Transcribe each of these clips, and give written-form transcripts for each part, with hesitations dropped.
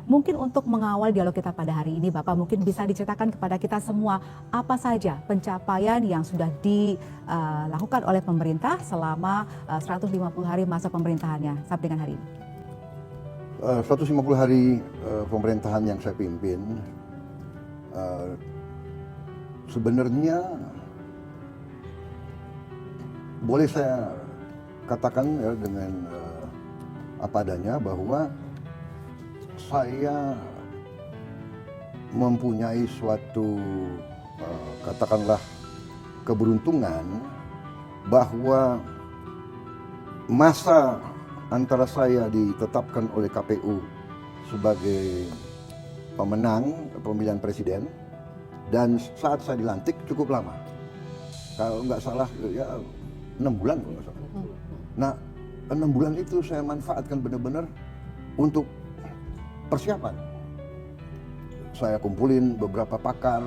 Mungkin untuk mengawal dialog kita pada hari ini, Bapak mungkin bisa diceritakan kepada kita semua apa saja pencapaian yang sudah dilakukan oleh pemerintah selama 150 hari masa pemerintahannya sampai dengan hari ini. 150 hari pemerintahan yang saya pimpin, sebenarnya boleh saya katakan ya, dengan apa adanya bahwa saya mempunyai suatu katakanlah keberuntungan bahwa masa antara saya ditetapkan oleh KPU sebagai pemenang pemilihan presiden dan saat saya dilantik cukup lama. Kalau nggak salah ya 6 bulan kalau nggak salah. Nah 6 bulan itu saya manfaatkan benar-benar untuk persiapan. Saya kumpulin beberapa pakar,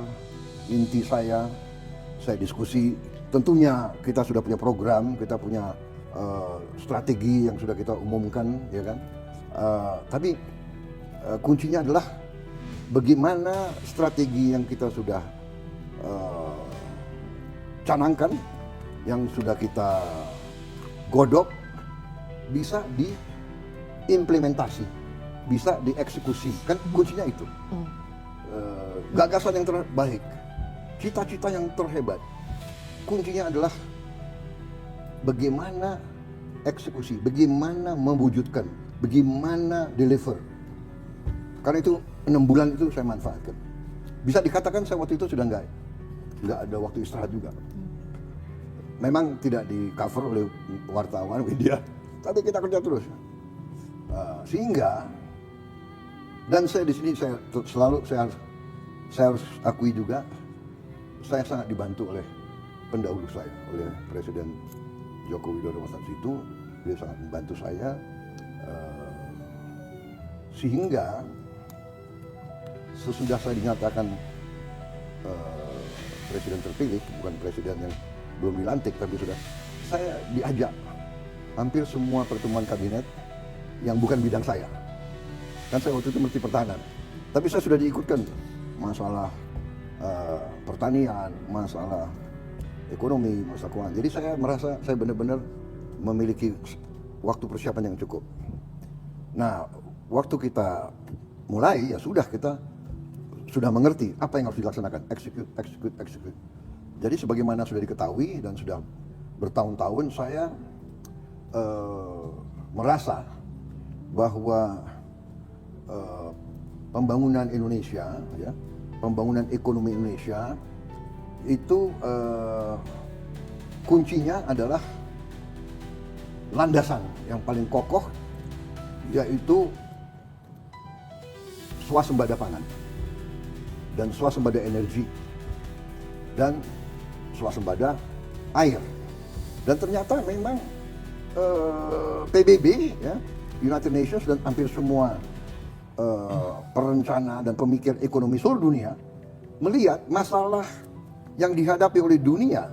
inti saya diskusi. Tentunya kita sudah punya program, kita punya strategi yang sudah kita umumkan, ya kan. Tapi kuncinya adalah bagaimana strategi yang kita sudah canangkan, yang sudah kita godok, bisa diimplementasi, bisa dieksekusi. Kan kuncinya itu. Gagasan yang terbaik, cita-cita yang terhebat, kuncinya adalah bagaimana eksekusi, bagaimana mewujudkan, bagaimana deliver. Karena itu 6 bulan itu saya manfaatkan. Bisa dikatakan saya waktu itu sudah nggak ada waktu istirahat juga. Memang tidak di cover oleh wartawan, media, tapi kita kerja terus. Sehingga, dan saya di sini saya harus akui juga, saya sangat dibantu oleh pendahulu saya, oleh Presiden Joko Widodo masa itu. Dia sangat membantu saya, sehingga sesudah saya dinyatakan presiden terpilih, bukan presiden yang belum dilantik, tapi sudah, saya diajak hampir semua pertemuan kabinet yang bukan bidang saya. Kan saya waktu itu Menteri Pertahanan, tapi saya sudah diikutkan masalah pertanian, masalah ekonomi, masalah keuangan. Jadi saya merasa saya benar-benar memiliki waktu persiapan yang cukup. Nah, waktu kita mulai, ya sudah, kita sudah mengerti apa yang harus dilaksanakan, execute. Jadi sebagaimana sudah diketahui dan sudah bertahun-tahun saya merasa bahwa pembangunan Indonesia, ya, pembangunan ekonomi Indonesia itu kuncinya adalah landasan yang paling kokoh, yaitu swasembada pangan dan swasembada energi dan swasembada air. Dan ternyata memang PBB, ya, United Nations, dan hampir semua perencana dan pemikir ekonomi seluruh dunia melihat masalah yang dihadapi oleh dunia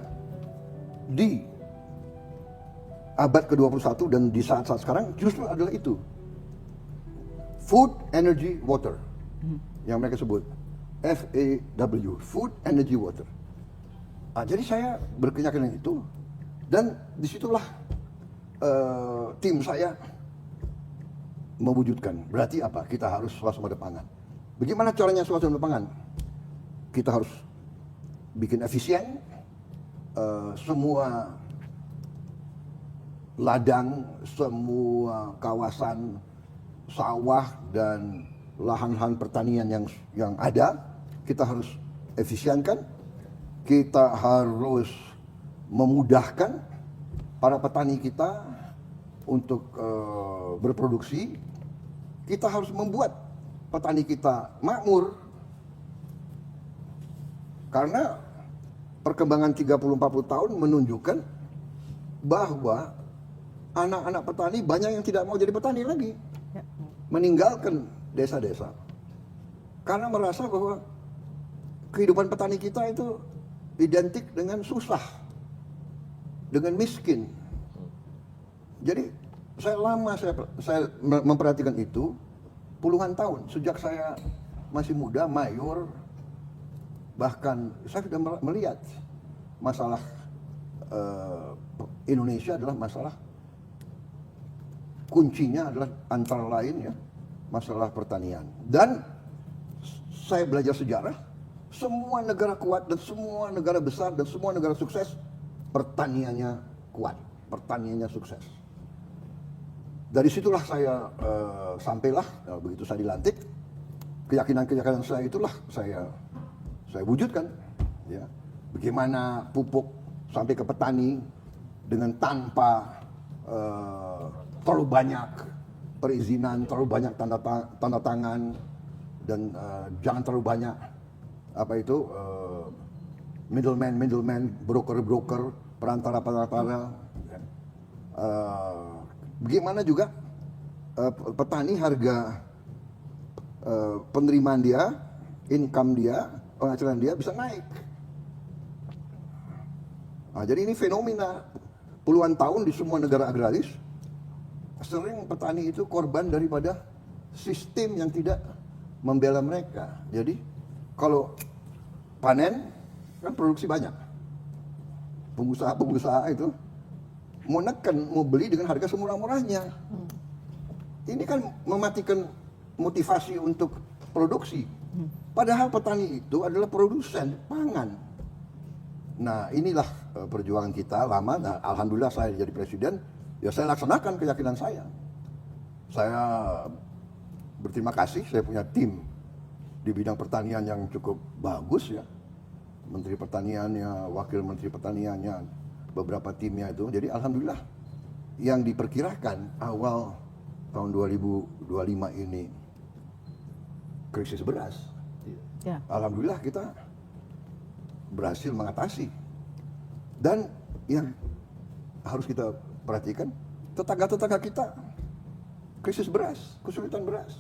di abad ke-21 dan di saat-saat sekarang justru adalah itu. Food, energy, water. Yang mereka sebut FAW, food, energy, water. Jadi saya berkeyakinan itu, dan disitulah tim saya mewujudkan. Berarti apa? Kita harus swasembada pangan. Bagaimana caranya swasembada pangan? Kita harus bikin efisien, semua ladang, semua kawasan sawah dan lahan-lahan pertanian yang ada, kita harus efisienkan. Kita harus memudahkan para petani kita untuk berproduksi. Kita harus membuat petani kita makmur. Karena perkembangan 30-40 tahun menunjukkan bahwa anak-anak petani banyak yang tidak mau jadi petani lagi. Meninggalkan desa-desa. Karena merasa bahwa kehidupan petani kita itu identik dengan susah, dengan miskin. Jadi saya memperhatikan itu, puluhan tahun sejak saya masih muda, mayor, bahkan saya sudah melihat masalah Indonesia adalah masalah kuncinya adalah antara lain ya masalah pertanian. Dan saya belajar sejarah, semua negara kuat dan semua negara besar dan semua negara sukses pertaniannya kuat, pertaniannya sukses. Dari situlah saya sampailah begitu saya dilantik, keyakinan saya itulah saya wujudkan ya. Bagaimana pupuk sampai ke petani dengan tanpa terlalu banyak perizinan, terlalu banyak tanda tangan, dan jangan terlalu banyak middleman, broker, perantara. Bagaimana juga petani harga penerimaan dia, income dia, penghasilan dia bisa naik. Nah, jadi ini fenomena puluhan tahun di semua negara agraris, sering petani itu korban daripada sistem yang tidak membela mereka. Jadi kalau panen kan produksi banyak, pengusaha itu mau neken, mau beli dengan harga semurah-murahnya. Ini kan mematikan motivasi untuk produksi. Padahal petani itu adalah produsen pangan. Nah, inilah perjuangan kita lama. Nah, alhamdulillah saya jadi presiden, ya saya laksanakan keyakinan saya. Saya berterima kasih, saya punya tim di bidang pertanian yang cukup bagus ya. Menteri Pertaniannya, Wakil Menteri Pertaniannya, beberapa timnya itu. Jadi alhamdulillah yang diperkirakan awal tahun 2025 ini krisis beras. Ya. Alhamdulillah kita berhasil mengatasi. Dan yang harus kita perhatikan, tetangga-tetangga kita krisis beras, kesulitan beras.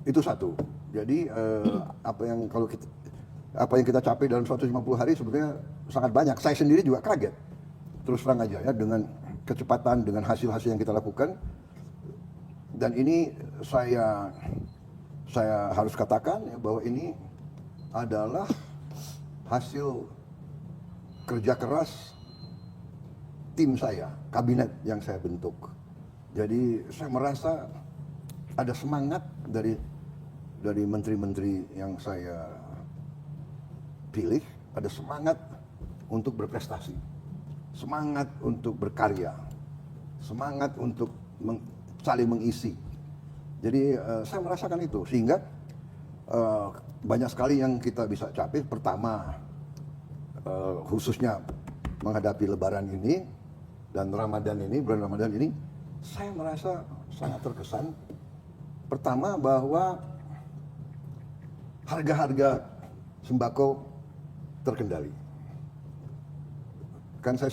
Itu satu. Jadi apa yang kita capai dalam 150 hari sebenarnya sangat banyak. Saya sendiri juga kaget. Terus terang aja ya, dengan kecepatan, dengan hasil-hasil yang kita lakukan. Dan ini saya harus katakan ya, bahwa ini adalah hasil kerja keras tim saya, kabinet yang saya bentuk. Jadi saya merasa ada semangat dari menteri-menteri yang saya pilih, ada semangat untuk berprestasi, semangat untuk berkarya, semangat untuk saling mengisi. Jadi saya merasakan itu, sehingga banyak sekali yang kita bisa capai. Pertama, khususnya menghadapi Lebaran ini dan Ramadan ini, bulan Ramadan ini, saya merasa sangat terkesan. Pertama, bahwa harga-harga sembako terkendali. Kan saya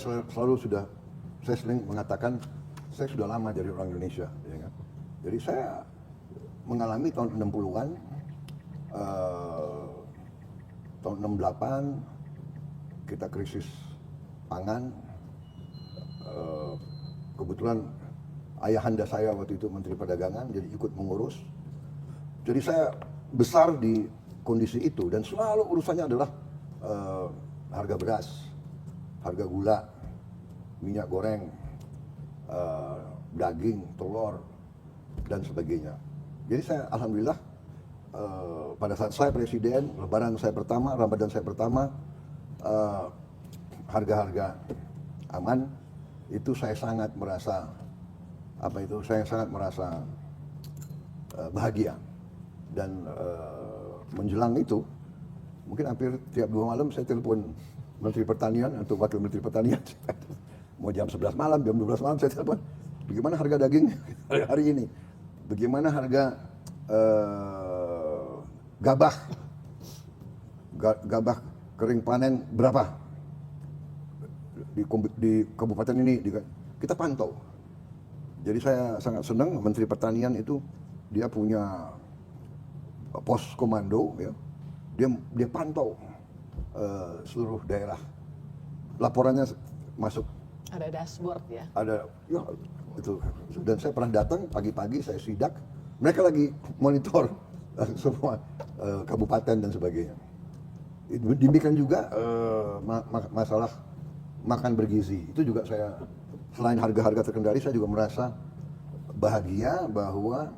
sering mengatakan saya sudah lama jadi orang Indonesia, ya kan? Jadi saya mengalami tahun 60-an, tahun 68 kita krisis pangan. Kebetulan ayahanda saya waktu itu Menteri Perdagangan, jadi ikut mengurus. Jadi saya besar di kondisi itu, dan selalu urusannya adalah harga beras, harga gula, minyak goreng, daging, telur, dan sebagainya. Jadi saya alhamdulillah pada saat saya presiden, Lebaran saya pertama, Ramadan saya pertama, harga-harga aman. Itu saya sangat merasa bahagia. Dan menjelang itu, mungkin hampir tiap 2 malam saya telepon Menteri Pertanian atau Wakil Menteri Pertanian. Mau jam 11 malam, jam 12 malam saya telepon, bagaimana harga daging hari ini? Bagaimana harga gabah kering panen berapa? Di kabupaten ini kita pantau. Jadi saya sangat senang Menteri Pertanian itu dia punya pos komando ya. Dia pantau seluruh daerah. Laporannya masuk. Ada dashboard ya. Ada ya itu. Dan saya pernah datang pagi-pagi, saya sidak Mereka lagi monitor semua kabupaten dan sebagainya. Demikian juga masalah makan bergizi. Itu juga saya, selain harga-harga terkendali, saya juga merasa bahagia bahwa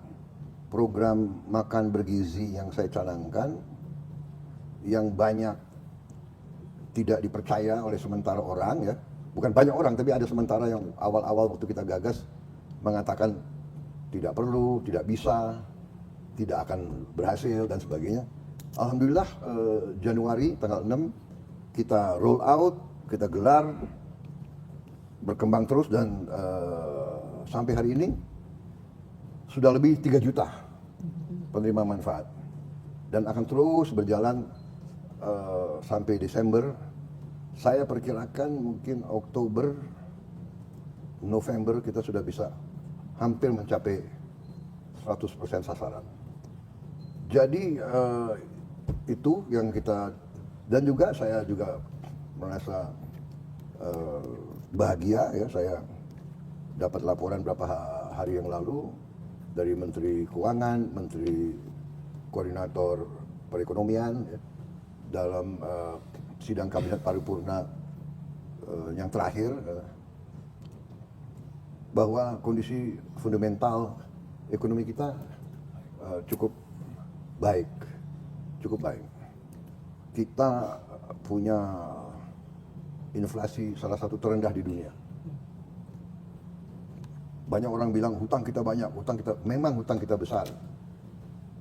program makan bergizi yang saya canangkan, yang banyak tidak dipercaya oleh sementara orang ya, bukan banyak orang, tapi ada sementara yang awal-awal waktu kita gagas mengatakan tidak perlu, tidak bisa, tidak akan berhasil dan sebagainya. Alhamdulillah Januari tanggal 6 kita roll out, kita gelar, berkembang terus dan sampai hari ini sudah lebih 3 juta penerima manfaat dan akan terus berjalan sampai Desember. Saya perkirakan mungkin Oktober, November kita sudah bisa hampir mencapai 100% sasaran. Jadi itu yang kita, dan juga saya juga merasa bahagia ya, saya dapat laporan beberapa hari yang lalu dari Menteri Keuangan, Menteri Koordinator Perekonomian ya, dalam sidang kabinet paripurna yang terakhir bahwa kondisi fundamental ekonomi kita cukup baik. Kita punya inflasi salah satu terendah di dunia. Banyak orang bilang hutang kita banyak, memang hutang kita besar.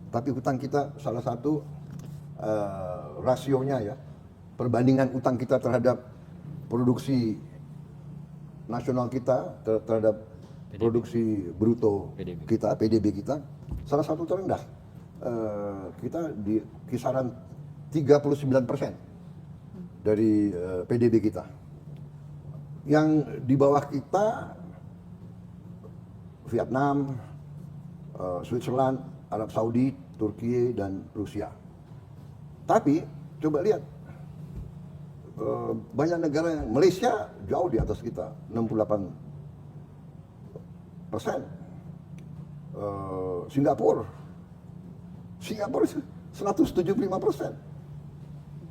Tapi hutang kita salah satu rasionya ya, perbandingan utang kita terhadap produksi nasional kita, terhadap PDB. Produksi bruto PDB. Kita, PDB kita, salah satu terendah. Kita di kisaran 39% dari PDB kita. Yang di bawah kita Vietnam, Switzerland, Arab Saudi, Turki, dan Rusia. Tapi coba lihat, banyak negara yang, Malaysia jauh di atas kita, 68%. Singapura 175%.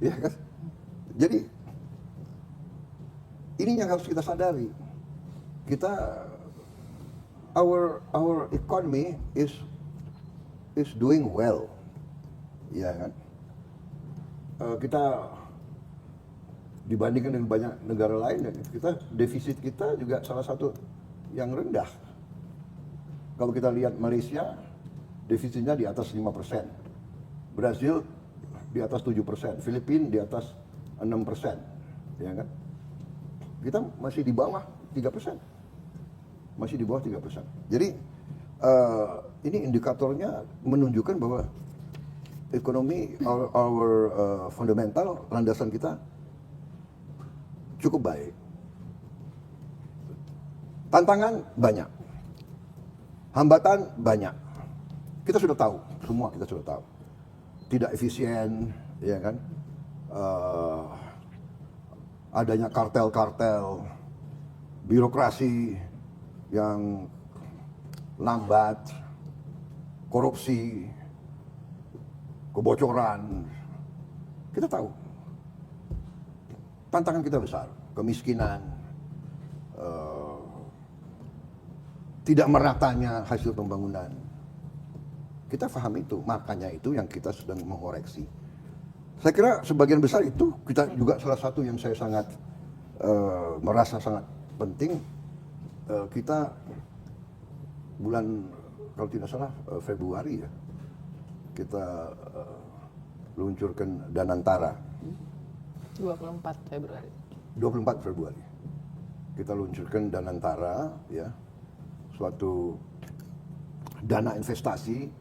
Ya kan? Jadi ini yang harus kita sadari. Our economy is doing well. Ya kan? Kita dibandingkan dengan banyak negara lain, defisit kita juga salah satu yang rendah. Kalau kita lihat Malaysia, defisitnya di atas 5%. Brazil di atas 7%, Filipina di atas 6%. Ya kan? Kita masih di bawah 3%. Masih di bawah 3%. Jadi ini indikatornya menunjukkan bahwa ekonomi, our fundamental, landasan kita cukup baik. Tantangan banyak, hambatan banyak. Kita sudah tahu, semua kita sudah tahu. Tidak efisien, ya kan? Adanya kartel-kartel, birokrasi yang lambat, korupsi, kebocoran. Kita tahu. Tantangan kita besar, kemiskinan, tidak meratanya hasil pembangunan. Kita paham itu, makanya itu yang kita sedang mengoreksi. Saya kira sebagian besar itu kita juga salah satu yang saya sangat merasa sangat penting. Kita bulan, kalau tidak salah Februari ya, kita luncurkan Danantara. 24 Februari. 24 Februari. Kita luncurkan Danantara ya, suatu dana investasi,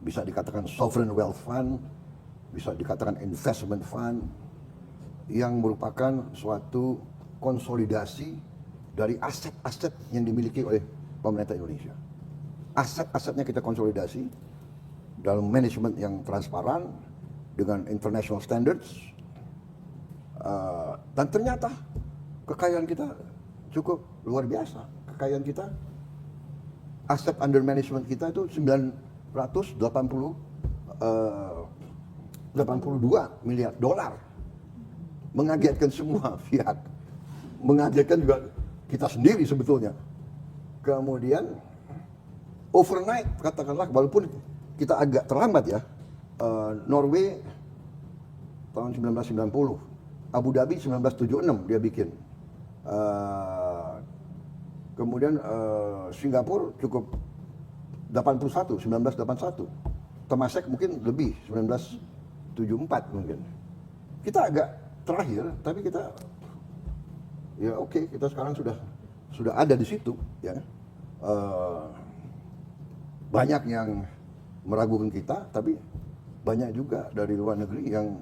bisa dikatakan sovereign wealth fund, bisa dikatakan investment fund, yang merupakan suatu konsolidasi dari aset-aset yang dimiliki oleh pemerintah Indonesia. Aset-asetnya kita konsolidasi dalam manajemen yang transparan dengan international standards, dan ternyata kekayaan kita cukup luar biasa. Kekayaan kita aset under management kita itu 82 miliar dolar. Mengagetkan semua pihak. Mengagetkan juga kita sendiri sebetulnya. Kemudian overnight katakanlah, walaupun kita agak terlambat ya, Norway tahun 1990, Abu Dhabi 1976 dia bikin. Kemudian Singapura cukup 1981, Temasek mungkin lebih 1974 mungkin. Kita agak terakhir, tapi kita ya oke, kita sekarang sudah ada di situ ya. Banyak yang meragukan kita, tapi banyak juga dari luar negeri yang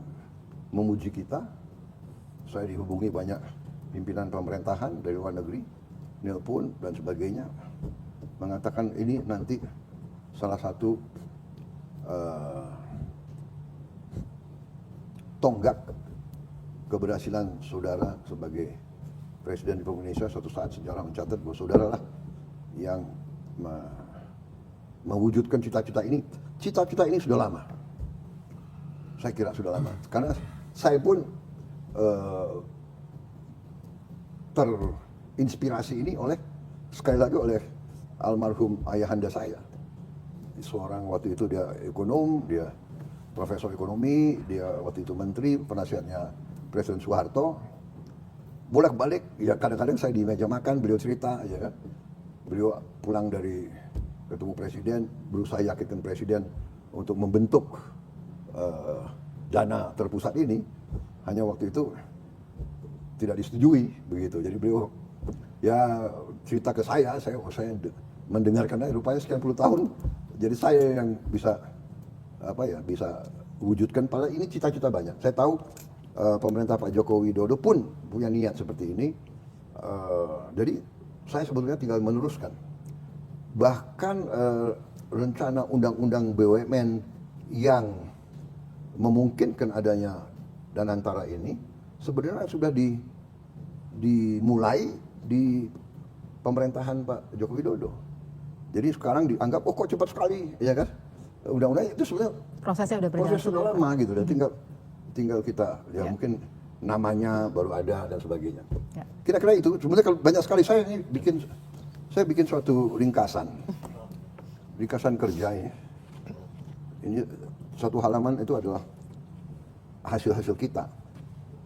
memuji kita. Saya dihubungi banyak pimpinan pemerintahan dari luar negeri, nelpon dan sebagainya, mengatakan ini nanti salah satu tonggak keberhasilan saudara sebagai Presiden Republik Indonesia. Suatu saat sejarah mencatat bahwa saudara lah yang mewujudkan cita-cita ini. Cita-cita ini sudah lama. Saya kira sudah lama. Karena saya pun terinspirasi ini sekali lagi oleh almarhum ayahanda saya. Seorang waktu itu dia ekonom, dia profesor ekonomi, dia waktu itu menteri, penasihatnya Presiden Soeharto. Bolak-balik, ya kadang-kadang saya di meja makan, beliau cerita aja kan. Beliau pulang dari ketemu presiden, berusaha yakinkan presiden untuk membentuk dana terpusat ini. Hanya waktu itu tidak disetujui begitu. Jadi beliau ya cerita ke saya mendengarkan rupanya sekian puluh tahun. Jadi saya yang bisa bisa wujudkan. Padahal ini cita-cita banyak. Saya tahu pemerintah Pak Joko Widodo pun punya niat seperti ini. Jadi saya sebetulnya tinggal meneruskan. Bahkan rencana undang-undang BUMN yang memungkinkan adanya Danantara ini sebenarnya sudah dimulai di pemerintahan Pak Joko Widodo. Jadi sekarang dianggap kok cepat sekali, ya kan? Undang-undang itu sebenarnya Prosesnya udah berjalan. proses sudah lama gitu. Dan tinggal kita mungkin namanya baru ada dan sebagainya. Ya. Kira-kira itu. Sebenarnya kalau banyak sekali saya bikin suatu ringkasan kerja ini. Ini satu halaman itu adalah hasil-hasil kita.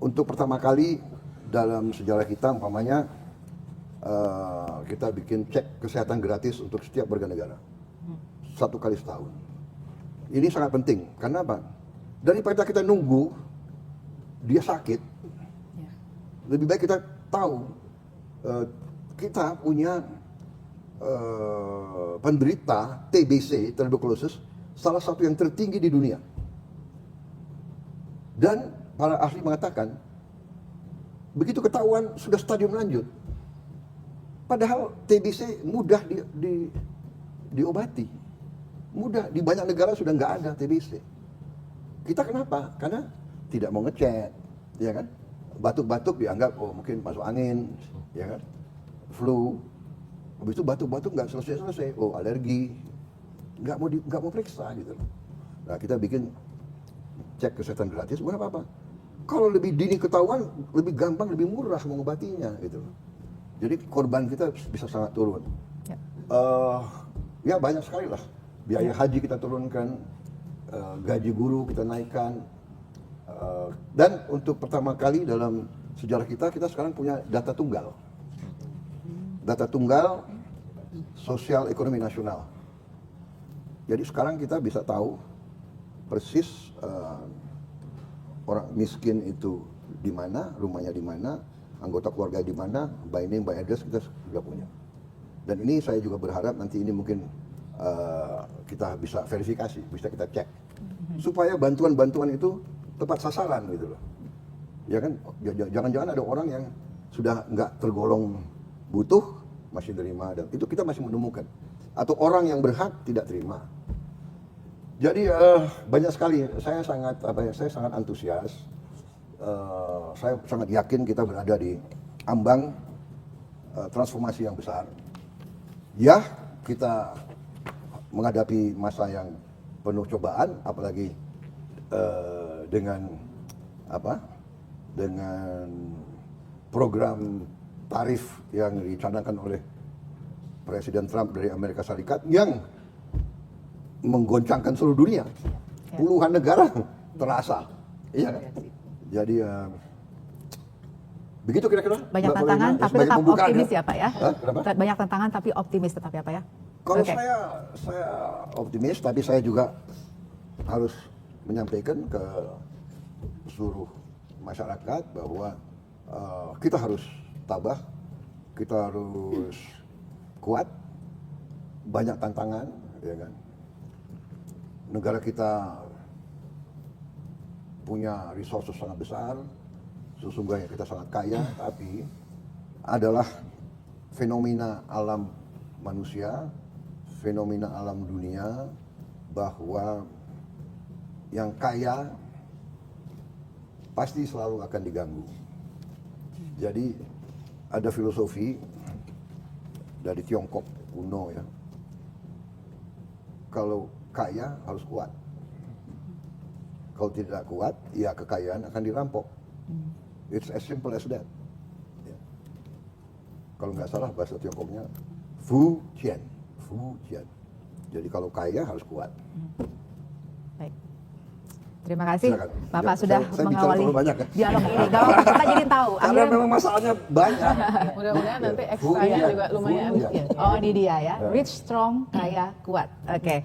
Untuk pertama kali dalam sejarah kita, umpamanya kita bikin cek kesehatan gratis untuk setiap warga negara. 1 kali setahun. Ini sangat penting. Karena apa? Daripada kita nunggu dia sakit, lebih baik kita tahu kita punya penderita TBC, tuberculosis, salah satu yang tertinggi di dunia. Dan para ahli mengatakan, begitu ketahuan sudah stadium lanjut. Padahal TBC mudah diobati. Mudah, di banyak negara sudah nggak ada TBC. Kita kenapa? Karena tidak mau ngecek, ya kan? Batuk-batuk dianggap, mungkin masuk angin, ya kan? Flu. Habis itu batuk-batuk nggak selesai-selesai, alergi. Nggak mau periksa gitu. Nah, kita bikin cek kesehatan gratis, bukan apa-apa. Kalau lebih dini ketahuan, lebih gampang, lebih murah mengobatinya gitu. Jadi korban kita bisa sangat turun. Ya banyak sekali lah. Biaya haji kita turunkan, gaji guru kita naikkan. Dan untuk pertama kali dalam sejarah kita sekarang punya data tunggal. Data tunggal sosial ekonomi nasional. Jadi sekarang kita bisa tahu persis orang miskin itu di mana, rumahnya di mana, anggota keluarga di mana, by name, by address kita sudah punya. Dan ini saya juga berharap nanti ini mungkin kita bisa verifikasi, bisa kita cek. Supaya bantuan-bantuan itu tepat sasaran gitu loh. Ya kan, jangan-jangan ada orang yang sudah nggak tergolong butuh, masih terima, dan itu kita masih menemukan. Atau orang yang berhak tidak terima. Jadi banyak sekali, saya sangat antusias. Saya sangat yakin kita berada di ambang transformasi yang besar. Ya, kita menghadapi masa yang penuh cobaan, apalagi dengan program tarif yang dicanangkan oleh Presiden Trump dari Amerika Serikat yang menggoncangkan seluruh dunia, puluhan negara terasa, iya kan? Jadi begitu kira-kira. Banyak Mbak tantangan Polina, tapi sebagai tetap pembukaan, optimis ya Pak ya. Hah? Kenapa? Banyak tantangan tapi optimis tetap ya Pak ya. Kalau Oke. saya optimis, tapi saya juga harus menyampaikan ke seluruh masyarakat bahwa kita harus tabah, kita harus kuat, banyak tantangan, ya kan. Negara kita punya resources sangat besar, sesungguhnya kita sangat kaya, tapi adalah fenomena alam manusia, fenomena alam dunia, bahwa yang kaya pasti selalu akan diganggu. Jadi ada filosofi dari Tiongkok kuno ya, kalau kaya harus kuat, kalau tidak kuat ya kekayaan akan dirampok. It's as simple as that. Ya. Kalau nggak salah bahasa Tiongkoknya Fu Jian. Jadi kalau kaya harus kuat. Baik. Terima kasih Silakan. Bapak Ya, sudah saya bicara mengawali terlalu banyak ya. dialog ini. Gak apa-apa, kita jadi tahu. Karena Akhirnya, memang masalahnya banyak. Mudah-mudahan nanti Fu ekstranya Jian. juga lumayan. Fu Jian. oh ini dia ya, rich, strong, kaya, kuat. Oke,